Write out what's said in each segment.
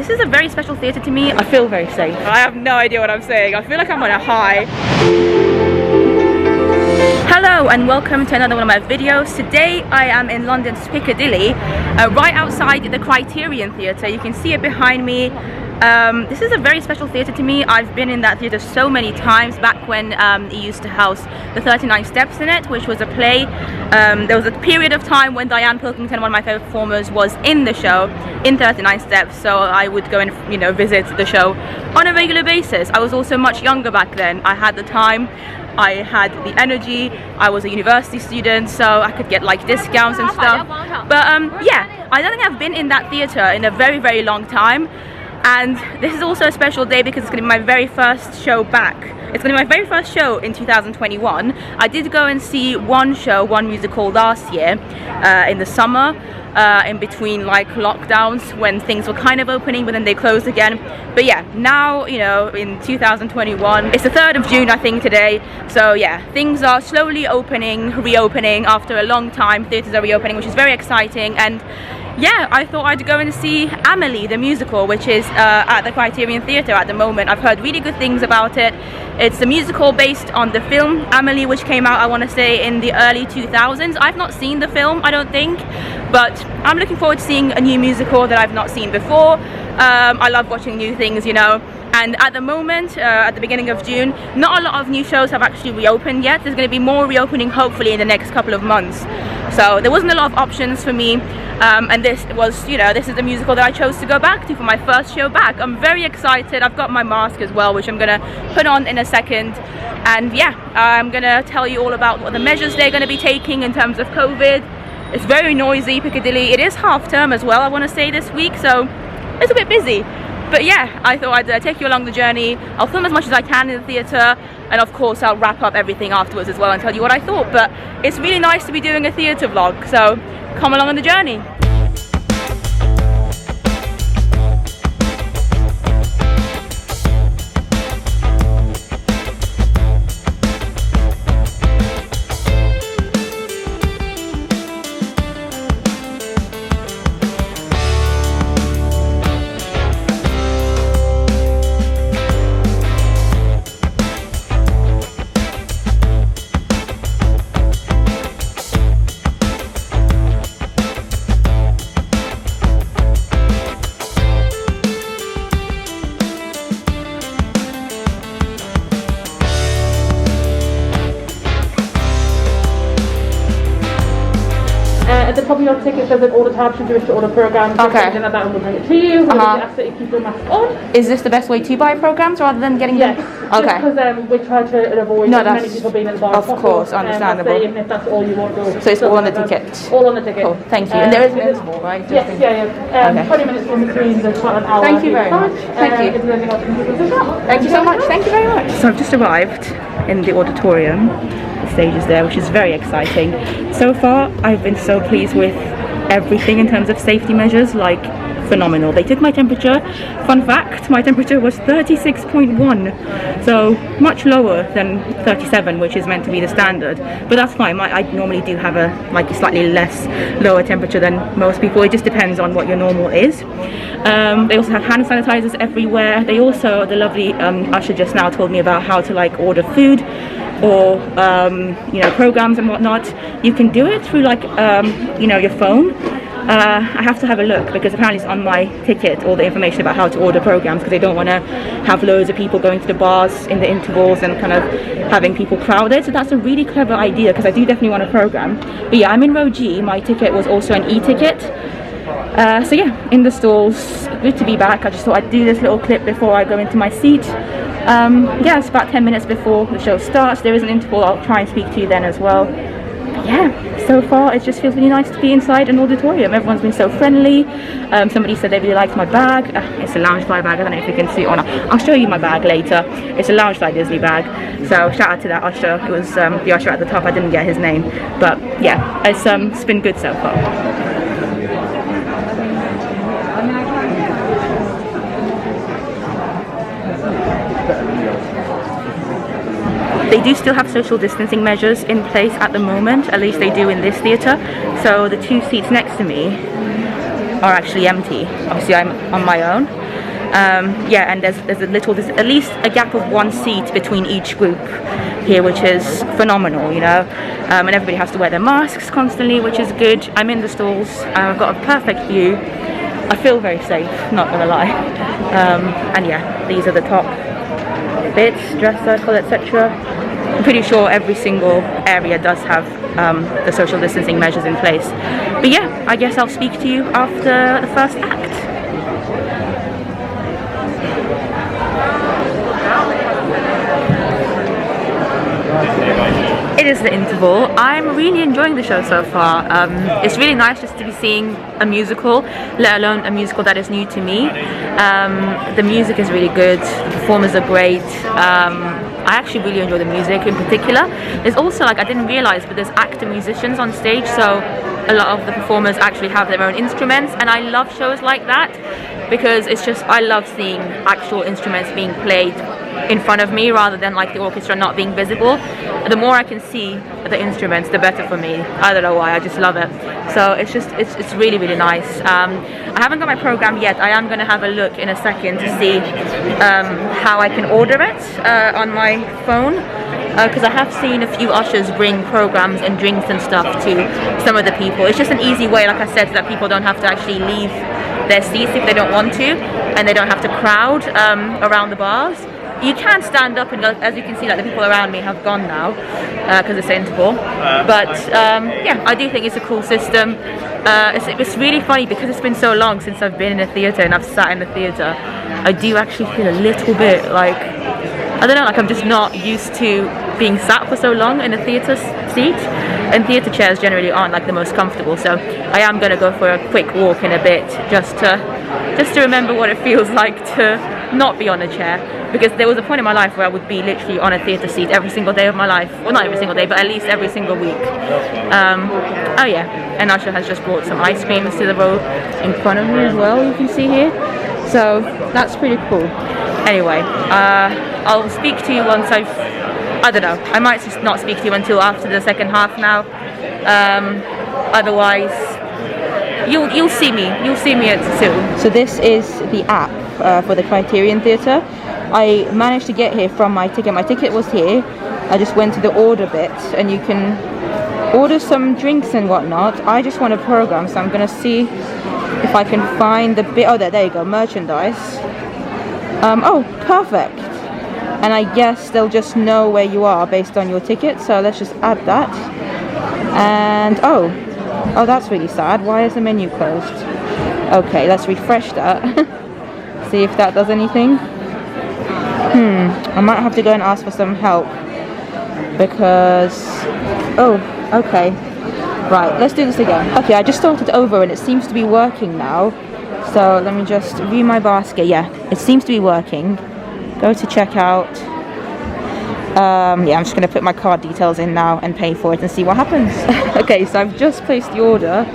this is a very special theatre to me. I feel very safe. I have no idea what I'm saying. I feel like I'm on a high. Hello and welcome to another one of my videos. Today I am in London's Piccadilly, right outside the Criterion Theatre. You can see it behind me. This is a very special theatre to me. I've been in that theatre so many times back when it used to house the 39 Steps in it, which was a play. There was a period of time when Diane Pilkington, one of my favourite performers, was in the show in 39 Steps, so I would go and visit the show on a regular basis. I was also much younger back then. I had the time, I had the energy, I was a university student, so I could get like discounts and stuff. But yeah, I don't think I've been in that theatre in a very, very long time. And this is also a special day because it's going to be my very first show back. It's going to be my very first show in 2021. I did go and see one musical last year in the summer, in between like lockdowns when things were kind of opening but then they closed again. But yeah, now in 2021, it's the 3rd of June I think today, so yeah, things are slowly reopening after a long time. Theatres are reopening, which is very exciting. And yeah, I thought I'd go and see Amélie the Musical, which is at the Criterion Theatre at the moment. I've heard really good things about it. It's a musical based on the film Amélie, which came out, I want to say, in the early 2000s. I've not seen the film, I don't think, but I'm looking forward to seeing a new musical that I've not seen before. I love watching new things, and at the moment, at the beginning of June, not a lot of new shows have actually reopened yet. There's going to be more reopening hopefully in the next couple of months. So there wasn't a lot of options for me, and this was, this is the musical that I chose to go back to for my first show back. I'm very excited. I've got my mask as well, which I'm going to put on in a second. And yeah, I'm going to tell you all about what the measures they're going to be taking in terms of COVID. It's very noisy, Piccadilly. It is half term as well, I want to say, this week, so it's a bit busy. But yeah, I thought I'd take you along the journey. I'll film as much as I can in the theatre, and of course I'll wrap up everything afterwards as well and tell you what I thought. But it's really nice to be doing a theatre vlog, so come along on the journey. At the top of your ticket says that order tab should you wish to order programs. Okay. Then that will bring it to you. We ask that you keep your mask on. Is this the best way to buy programs rather than getting them? Okay. Because we try to avoid many people being in the bar. Of course, understandable. Even if that's all you want to. So it's all on the ticket? All on the ticket. Cool, thank you. And there is an interval, right? Yes, yeah. 20 minutes in between the an hour. Thank you very much. Thank you. Is there anything else you can do? Thank you so much. Thank you very much. So I've just arrived in the auditorium. The stage is there, which is very exciting. So far, I've been so pleased with everything in terms of safety measures, like phenomenal. They took my temperature. Fun fact, my temperature was 36.1, so much lower than 37, which is meant to be the standard, but that's fine. I normally do have a slightly less lower temperature than most people. It just depends on what your normal is. They also have hand sanitizers everywhere. They also, the lovely usher just now told me about how to order food or programs and whatnot. You can do it through your phone. I have to have a look because apparently it's on my ticket, all the information about how to order programs, because they don't want to have loads of people going to the bars in the intervals and kind of having people crowded. So that's a really clever idea because I do definitely want a program. But yeah, I'm in row G. My ticket was also an e-ticket. So yeah, in the stalls. Good to be back. I just thought I'd do this little clip before I go into my seat. Yeah, it's about 10 minutes before the show starts. There is an interval. I'll try and speak to you then as well. But yeah, so far it just feels really nice to be inside an auditorium. Everyone's been so friendly. Somebody said they really liked my bag. It's a Loungefly bag. I don't know if you can see it or not. I'll show you my bag later. It's a Loungefly Disney bag. So shout out to that usher. It was the usher at the top. I didn't get his name, but yeah, it's been good so far. They do still have social distancing measures in place at the moment, at least they do in this theatre. So the two seats next to me are actually empty. Obviously I'm on my own. Yeah, and there's at least a gap of 1 seat between each group here, which is phenomenal, you know. And everybody has to wear their masks constantly, which is good. I'm in the stalls. I've got a perfect view. I feel very safe, not gonna lie. And yeah, these are the top bits, dress circle, etc. I'm pretty sure every single area does have the social distancing measures in place. But yeah, I guess I'll speak to you after the first act. It is the interval. I'm really enjoying the show so far. It's really nice just to be seeing a musical, let alone a musical that is new to me. The music is really good, the performers are great. I actually really enjoy the music in particular. There's also, like, I didn't realise, but there's actor musicians on stage, so a lot of the performers actually have their own instruments, and I love shows like that because it's just, I love seeing actual instruments being played in front of me rather than like the orchestra not being visible. The more I can see the instruments, the better for me. I don't know why, I just love it. So it's just, it's really, really nice. I haven't got my program yet. I am going to have a look in a second to see how I can order it on my phone. Because I have seen a few ushers bring programs and drinks and stuff to some of the people. It's just an easy way, like I said, so that people don't have to actually leave their seats if they don't want to, and they don't have to crowd around the bars. You can stand up, and as you can see, like, the people around me have gone now because it's interval. But yeah, I do think it's a cool system. It's really funny because it's been so long since I've been in a theatre and I've sat in a theatre. I do actually feel a little bit like, I don't know, like I'm just not used to being sat for so long in a theatre seat, and theatre chairs generally aren't like the most comfortable, so I am going to go for a quick walk in a bit just to remember what it feels like to not be on a chair, because there was a point in my life where I would be literally on a theatre seat every single day of my life. Well, not every single day, but at least every single week. Oh yeah, and Usher has just brought some ice creams to the row in front of me as well, you can see here, so that's pretty cool. Anyway, I'll speak to you once I don't know, I might just not speak to you until after the second half now. Otherwise, you'll see me at soon. So this is the app for the Criterion Theatre. I managed to get here from my ticket. My ticket was here. I just went to the order bit, and you can order some drinks and whatnot. I just want a program, so I'm gonna see if I can find the bit. Oh, there you go, merchandise. Oh, perfect. And I guess they'll just know where you are based on your ticket, so let's just add that. And oh, that's really sad. Why is the menu closed? Okay, let's refresh that. See if that does anything. I might have to go and ask for some help because, oh, okay, right, let's do this again. Okay, I just started over and it seems to be working now, so let me just view my basket. Yeah, it seems to be working. Go to checkout. Yeah, I'm just going to put my card details in now and pay for it and see what happens. Okay, so I've just placed the order.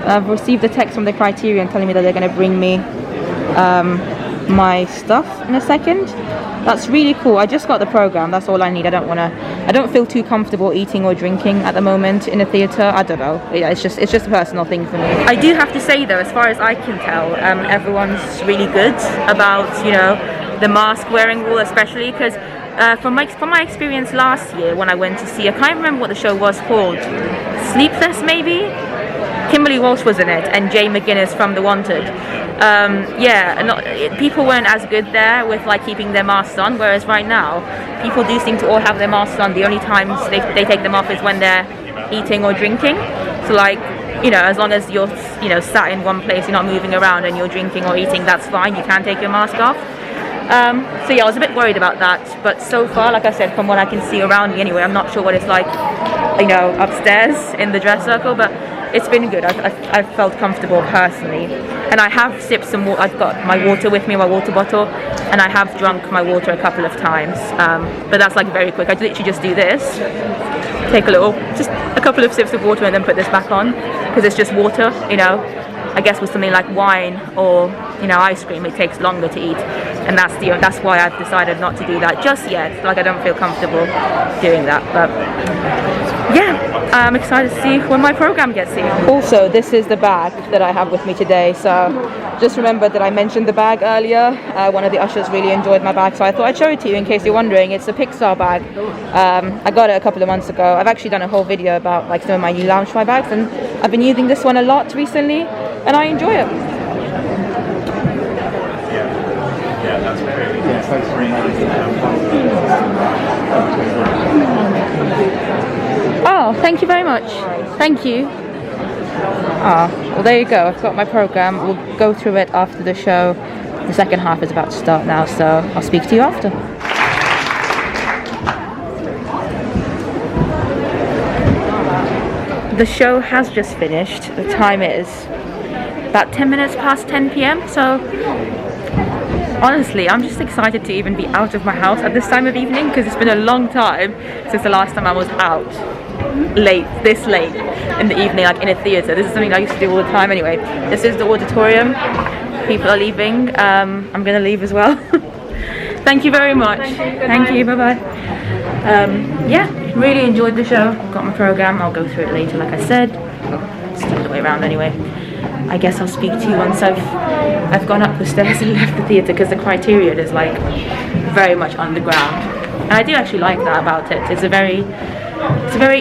I've received a text from the Criterion telling me that they're going to bring me my stuff in a second. That's really cool. I just got the program, that's all I need. I don't feel too comfortable eating or drinking at the moment in a theatre. I don't know. Yeah, it's just a personal thing for me. I do have to say though, as far as I can tell, everyone's really good about, you know, the mask wearing rule, especially because from my experience last year when I went to see, I can't remember what the show was called, Sleepless maybe? Kimberly Walsh was in it, and Jay McGuinness from The Wanted. Yeah, people weren't as good there with like keeping their masks on, whereas right now people do seem to all have their masks on. The only times they take them off is when they're eating or drinking. So like, you know, as long as you're, you know, sat in one place, you're not moving around and you're drinking or eating, that's fine, you can take your mask off. So yeah, I was a bit worried about that, but so far, like I said, from what I can see around me anyway, I'm not sure what it's like, you know, upstairs in the dress circle, but it's been good. I've felt comfortable personally, and I have sipped some water. I've got my water with me, my water bottle, and I have drunk my water a couple of times, but that's like very quick. I literally just do this, take just a couple of sips of water and then put this back on, because it's just water, you know. I guess with something like wine or, you know, ice cream, it takes longer to eat, and that's why I've decided not to do that just yet. Like, I don't feel comfortable doing that, but yeah, I'm excited to see when my program gets here. Also, this is the bag that I have with me today, so just remember that I mentioned the bag earlier. One of the ushers really enjoyed my bag, so I thought I'd show it to you in case you're wondering. It's a Pixar bag. I got it a couple of months ago. I've actually done a whole video about like some of my new Loungefly bags, and I've been using this one a lot recently, and I enjoy it. Yeah, that's great. Oh, thank you very much. Thank you. Ah, well, there you go. I've got my program. We'll go through it after the show. The second half is about to start now, so I'll speak to you after. The show has just finished. The time is about 10 minutes past 10 p.m. So honestly, I'm just excited to even be out of my house at this time of evening, because it's been a long time since the last time I was out this late in the evening, like in a theatre. This is something I used to do all the time anyway. This is the auditorium. People are leaving. I'm gonna leave as well. Thank you very much. Thank you. Bye bye. Yeah, really enjoyed the show. Got my program. I'll go through it later, like I said. It's the other way around anyway. I guess I'll speak to you once I've gone up the stairs and left the theatre, because the Criterion is like very much underground, and I do actually like that about it. It's a very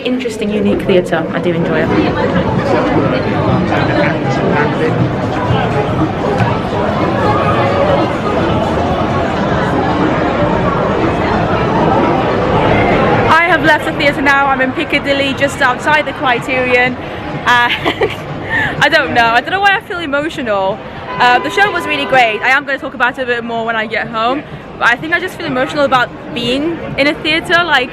interesting, unique theatre. I do enjoy it. I have left the theatre now. I'm in Piccadilly, just outside the Criterion. I don't know why I feel emotional. The show was really great. I am going to talk about it a bit more when I get home, but I think I just feel emotional about being in a theatre, like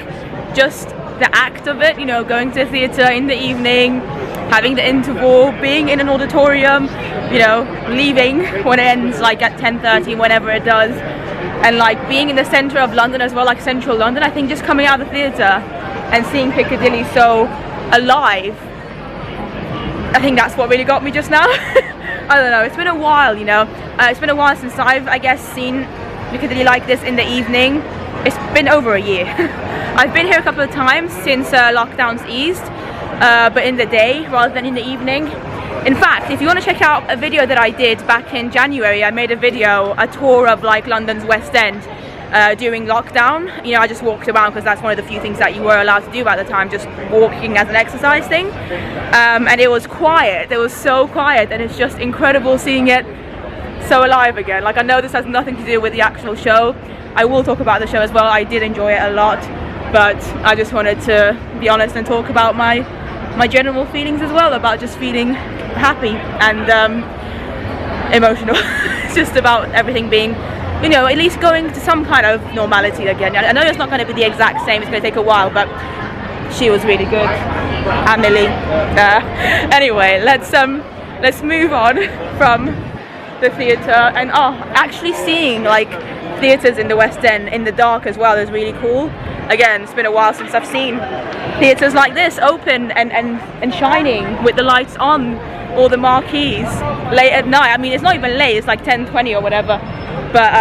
just the act of it, you know, going to a theatre in the evening, having the interval, being in an auditorium, you know, leaving when it ends like at 10:30, whenever it does, and like being in the centre of London as well, like central London. I think just coming out of the theatre and seeing Piccadilly so alive, I think that's what really got me just now. I don't know, it's been a while, you know. It's been a while since I've, I guess, seen Piccadilly like this in the evening. It's been over a year. I've been here a couple of times since lockdowns eased, but in the day rather than in the evening. In fact, if you want to check out a video that I did back in January, I made a tour of like London's West End during lockdown. You know, I just walked around, because that's one of the few things that you were allowed to do at the time, just walking as an exercise thing. And it was quiet. It was so quiet, and it's just incredible seeing it so alive again. Like, I know this has nothing to do with the actual show. I will talk about the show as well. I did enjoy it a lot, but I just wanted to be honest and talk about my general feelings as well, about just feeling happy and emotional. It's just about everything being, you know, at least going to some kind of normality again. I know it's not going to be the exact same, it's going to take a while, but she was really good, Amélie. Anyway, let's move on from the theatre, and actually seeing like theatres in the West End in the dark as well is really cool. Again, it's been a while since I've seen theatres like this open and shining with the lights on, all the marquees late at night. I mean, it's not even late, it's like 10:20 or whatever, but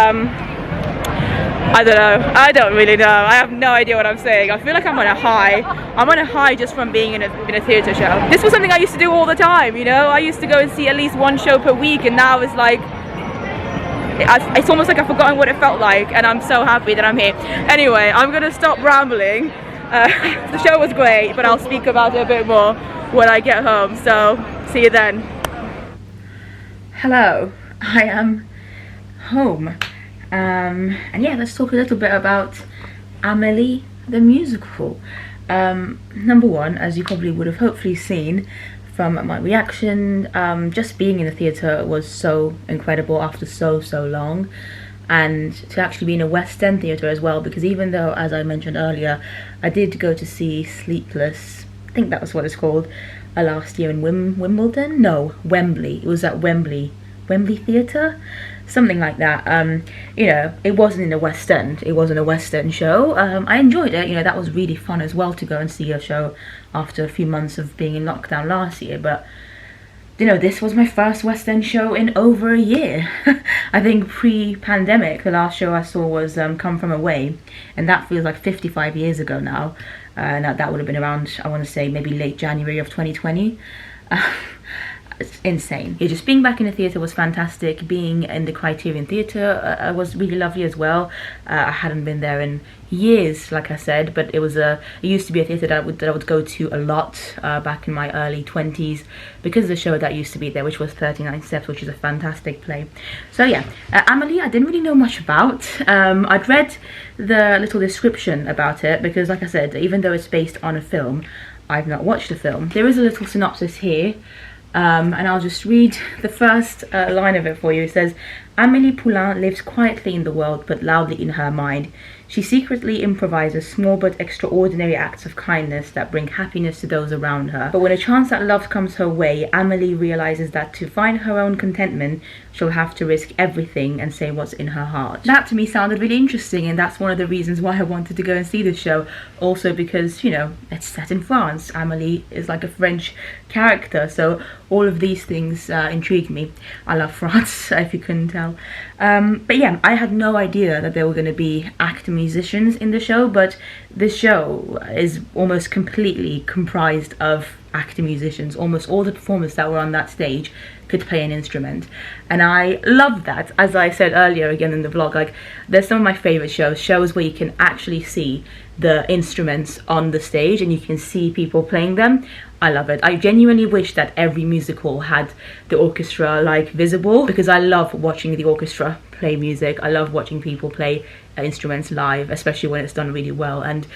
I don't know. I don't really know. I have no idea what I'm saying. I feel like I'm on a high. I'm on a high just from being in a theatre show. This was something I used to do all the time, you know? I used to go and see at least one show per week, and now it's like, it's almost like I've forgotten what it felt like, and I'm so happy that I'm here. Anyway, I'm gonna stop rambling. The show was great, but I'll speak about it a bit more when I get home, so see you then. Hello, I am home. And yeah, let's talk a little bit about Amélie the Musical. Number one, as you probably would have hopefully seen from my reaction, just being in the theatre was so incredible after so long, and to actually be in a West End theatre as well, because even though, as I mentioned earlier, I did go to see Sleepless, I think that was what it's called, last year in Wimbledon? No, Wembley. It was at Wembley Theatre, something like that. You know, it wasn't in the West End. It wasn't a West End show. I enjoyed it. You know, that was really fun as well, to go and see a show after a few months of being in lockdown last year. But you know, this was my first West End show in over a year. I think pre-pandemic, the last show I saw was Come From Away, and that feels like 55 years ago now. And that would have been around, I want to say, maybe late January of 2020. It's insane. Yeah, just being back in the theatre was fantastic. Being in the Criterion Theatre was really lovely as well. I hadn't been there in years, like I said, but it used to be a theatre that I would go to a lot back in my early 20s because of the show that used to be there, which was 39 Steps, which is a fantastic play. So yeah, Amélie, I didn't really know much about. I'd read the little description about it because, like I said, even though it's based on a film, I've not watched the film. There is a little synopsis here. And I'll just read the first line of it for you. It says, Amélie Poulain lives quietly in the world but loudly in her mind. She secretly improvises small but extraordinary acts of kindness that bring happiness to those around her. But when a chance at love comes her way, Amélie realizes that to find her own contentment, she'll have to risk everything and say what's in her heart. That to me sounded really interesting, and that's one of the reasons why I wanted to go and see this show. Also because, you know, it's set in France. Amélie is like a French character, so all of these things intrigue me. I love France, if you couldn't tell. But yeah, I had no idea that there were going to be actor musicians in the show, but this show is almost completely comprised of actor musicians. Almost all the performers that were on that stage could play an instrument, and I love that. As I said earlier again in the vlog, like, there's some of my favorite shows where you can actually see the instruments on the stage and you can see people playing them. I love it. I genuinely wish that every musical had the orchestra like visible, because I love watching the orchestra play music. I love watching people play instruments live, especially when it's done really well. And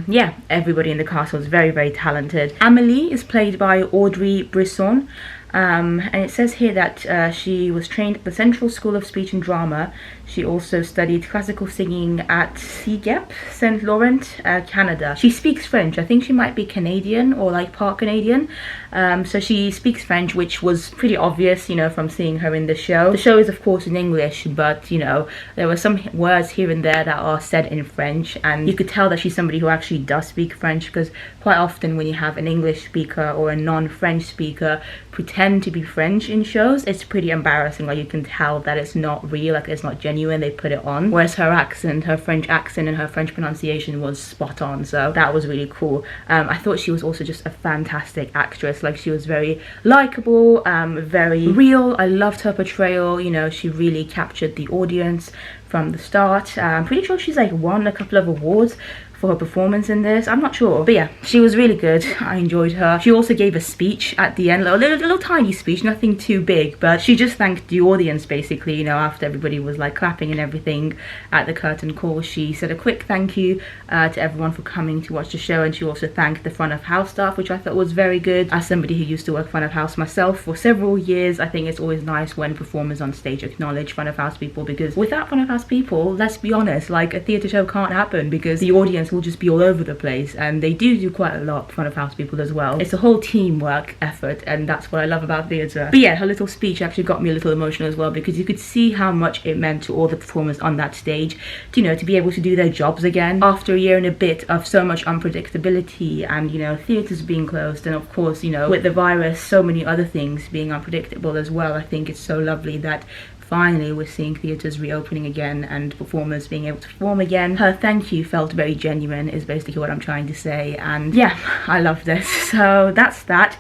yeah, everybody in the cast was very, very talented. Amélie is played by Audrey Brisson. And it says here that she was trained at the Central School of Speech and Drama. She also studied classical singing at CEGEP, St. Laurent, Canada. She speaks French. I think she might be Canadian or like part Canadian. So she speaks French, which was pretty obvious, you know, from seeing her in the show. The show is of course in English, but you know, there were some words here and there that are said in French, and you could tell that she's somebody who actually does speak French, because quite often when you have an English speaker or a non-French speaker pretend to be French in shows, it's pretty embarrassing. Like, you can tell that it's not real, like it's not genuine, they put it on. Whereas her accent, her French accent and her French pronunciation was spot on, so that was really cool. I thought she was also just a fantastic actress. Like, she was very likable, very real. I loved her portrayal, you know, she really captured the audience from the start. I'm pretty sure she's like won a couple of awards for her performance in this. I'm not sure, but yeah, she was really good. I enjoyed her. She also gave a speech at the end, a little tiny speech, nothing too big, but she just thanked the audience basically, you know, after everybody was like clapping and everything at the curtain call. She said a quick thank you to everyone for coming to watch the show, and she also thanked the front of house staff, which I thought was very good. As somebody who used to work front of house myself for several years, I think it's always nice when performers on stage acknowledge front of house people, because without front of house people, let's be honest, like, a theatre show can't happen, because the audience will just be all over the place, and they do quite a lot, front of house people as well. It's a whole teamwork effort, and that's what I love about theatre. But yeah, her little speech actually got me a little emotional as well, because you could see how much it meant to all the performers on that stage to, you know, to be able to do their jobs again after a year and a bit of so much unpredictability, and, you know, theatres being closed, and of course, you know, with the virus, so many other things being unpredictable as well. I think it's so lovely that finally we're seeing theatres reopening again and performers being able to perform again. Her thank you felt very genuine, is basically what I'm trying to say, and yeah, I love this. So that's that.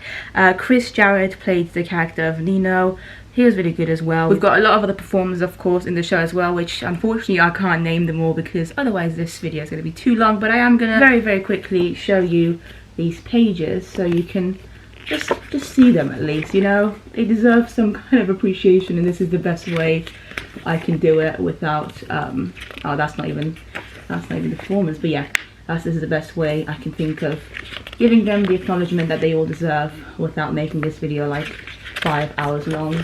Chris Jarrett played the character of Nino. He was really good as well. We've got a lot of other performers, of course, in the show as well, which unfortunately I can't name them all because otherwise this video is going to be too long, but I am going to very, very quickly show you these pages so you can just see them at least, you know. They deserve some kind of appreciation, and this is the best way I can do it without oh, that's not even the performance, but yeah, this is the best way I can think of giving them the acknowledgement that they all deserve without making this video like 5 hours long.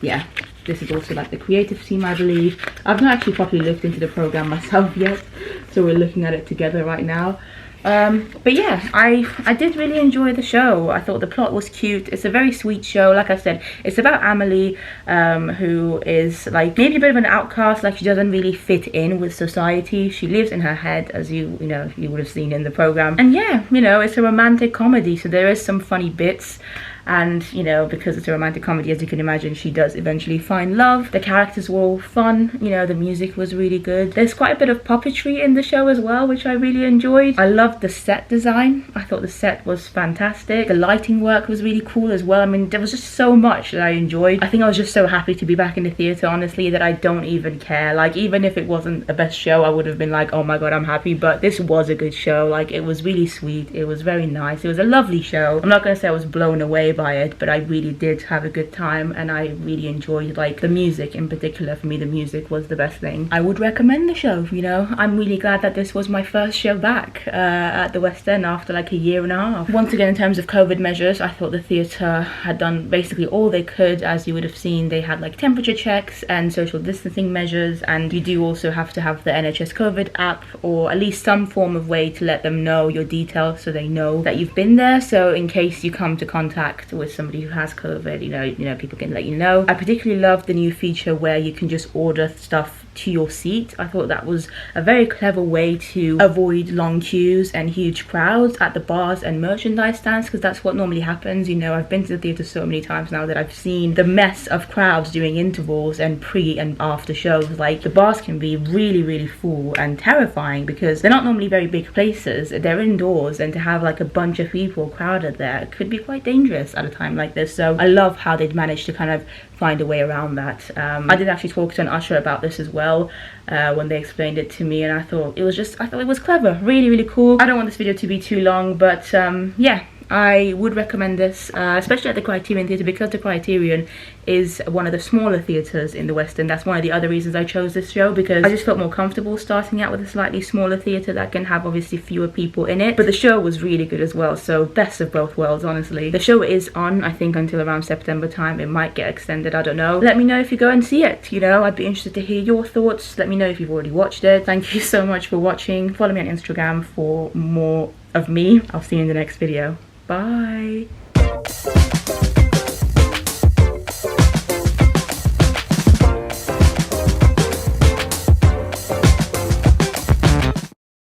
Yeah, this is also like the creative team, I believe. I've not actually properly looked into the program myself yet, so we're looking at it together right now. But yeah, I did really enjoy the show. I thought the plot was cute. It's a very sweet show. Like I said, it's about Amélie, who is like maybe a bit of an outcast. Like, she doesn't really fit in with society. She lives in her head, as you know, you would have seen in the program. And yeah, you know, it's a romantic comedy, so there is some funny bits. and you know, because it's a romantic comedy, as you can imagine, she does eventually find love. The characters were all fun, you know, the music was really good. There's quite a bit of puppetry in the show as well, which I really enjoyed. I loved the set design. I thought the set was fantastic. The lighting work was really cool as well. I mean, there was just so much that I enjoyed. I think I was just so happy to be back in the theatre, honestly, that I don't even care. Like, even if it wasn't the best show, I would have been like, oh my god, I'm happy. But this was a good show. Like, it was really sweet. It was very nice. It was a lovely show. I'm not gonna say I was blown away by it, but I really did have a good time, and I really enjoyed, like, the music in particular. For me, the music was the best thing. I would recommend the show, you know. I'm really glad that this was my first show back at the West End after like a year and a half. Once again, in terms of COVID measures, I thought the theatre had done basically all they could. As you would have seen, they had like temperature checks and social distancing measures, and you do also have to have the NHS COVID app, or at least some form of way to let them know your details so they know that you've been there. So in case you come to contact with somebody who has COVID, you know, people can let you know. I particularly loved the new feature where you can just order stuff to your seat. I thought that was a very clever way to avoid long queues and huge crowds at the bars and merchandise stands, because that's what normally happens. You know, I've been to the theatre so many times now that I've seen the mess of crowds during intervals and pre and after shows. Like, the bars can be really full and terrifying because they're not normally very big places. They're indoors, and to have like a bunch of people crowded there could be quite dangerous at a time like this. So I love how they'd managed to kind of find a way around that. I did actually talk to an usher about this as well when they explained it to me, and I thought it was clever, really cool. I don't want this video to be too long, but yeah, I would recommend this, especially at the Criterion Theatre, because the Criterion is one of the smaller theatres in the West End. That's one of the other reasons I chose this show, because I just felt more comfortable starting out with a slightly smaller theatre that can have obviously fewer people in it. But the show was really good as well, so best of both worlds, honestly. The show is on, I think, until around September time. It might get extended, I don't know. Let me know if you go and see it, you know. I'd be interested to hear your thoughts. Let me know if you've already watched it. Thank you so much for watching. Follow me on Instagram for more of me. I'll see you in the next video. Bye.